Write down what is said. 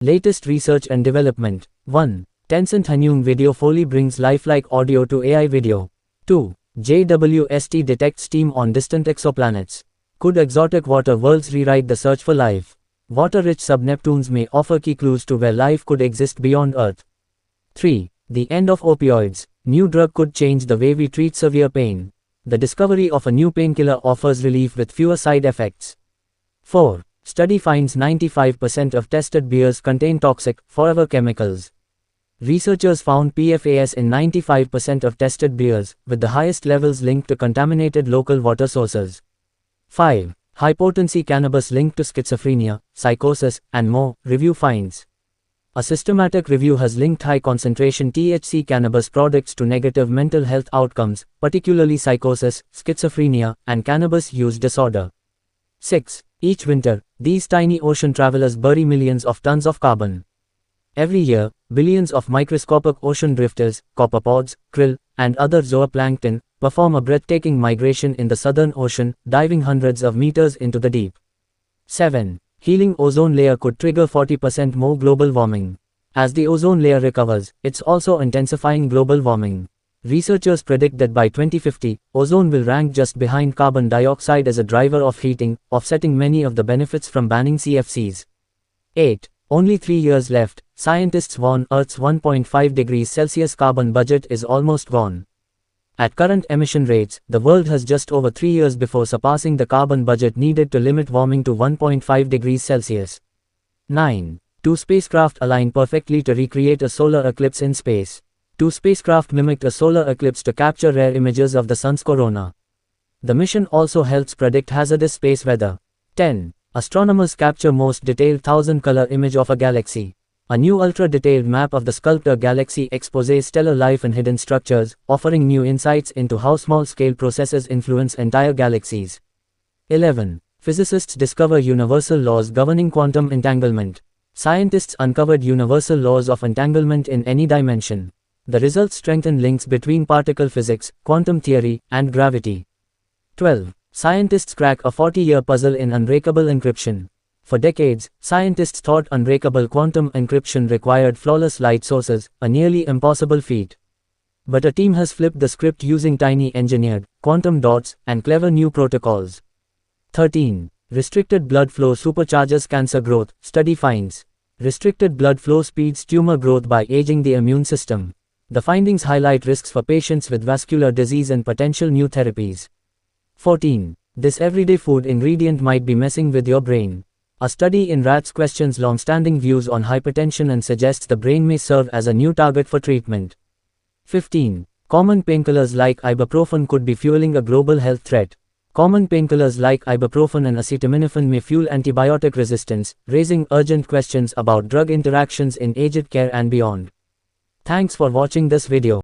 Latest research and development. 1. Tencent Hanyung Video Foley brings lifelike audio to AI video. 2. JWST detects steam on distant exoplanets. Could exotic water worlds rewrite the search for life? Water-rich subneptunes may offer key clues to where life could exist beyond Earth. 3. The end of opioids. New drug could change the way we treat severe pain. The discovery of a new painkiller offers relief with fewer side effects. 4. Study finds 95% of tested beers contain toxic, forever chemicals. Researchers found PFAS in 95% of tested beers, with the highest levels linked to contaminated local water sources. 5. High-potency cannabis linked to schizophrenia, psychosis, and more, review finds. A systematic review has linked high-concentration THC cannabis products to negative mental health outcomes, particularly psychosis, schizophrenia, and cannabis use disorder. 6. Each winter, these tiny ocean travelers bury millions of tons of carbon. Every year, billions of microscopic ocean drifters, copepods, krill, and other zooplankton, perform a breathtaking migration in the Southern Ocean, diving hundreds of meters into the deep. 7. Healing ozone layer could trigger 40% more global warming. As the ozone layer recovers, it's also intensifying global warming. Researchers predict that by 2050, ozone will rank just behind carbon dioxide as a driver of heating, offsetting many of the benefits from banning CFCs. 8. Only 3 years left. Scientists warn Earth's 1.5 degrees Celsius carbon budget is almost gone. At current emission rates, the world has just over 3 years before surpassing the carbon budget needed to limit warming to 1.5 degrees Celsius. 9. 2 spacecraft align perfectly to recreate a solar eclipse in space. 2 spacecraft mimicked a solar eclipse to capture rare images of the sun's corona. The mission also helps predict hazardous space weather. 10. Astronomers capture most detailed 1000-color image of a galaxy. A new ultra-detailed map of the Sculptor galaxy exposes stellar life and hidden structures, offering new insights into how small-scale processes influence entire galaxies. 11. Physicists discover universal laws governing quantum entanglement. Scientists uncovered universal laws of entanglement in any dimension. The results strengthen links between particle physics, quantum theory, and gravity. 12. Scientists crack a 40-year puzzle in unbreakable encryption. For decades, scientists thought unbreakable quantum encryption required flawless light sources, a nearly impossible feat. But a team has flipped the script using tiny engineered, quantum dots, and clever new protocols. 13. Restricted blood flow supercharges cancer growth, study finds. Restricted blood flow speeds tumor growth by aging the immune system. The findings highlight risks for patients with vascular disease and potential new therapies. 14. This everyday food ingredient might be messing with your brain. A study in rats questions long-standing views on hypertension and suggests the brain may serve as a new target for treatment. 15. Common painkillers like ibuprofen could be fueling a global health threat. Common painkillers like ibuprofen and acetaminophen may fuel antibiotic resistance, raising urgent questions about drug interactions in aged care and beyond. Thanks for watching this video.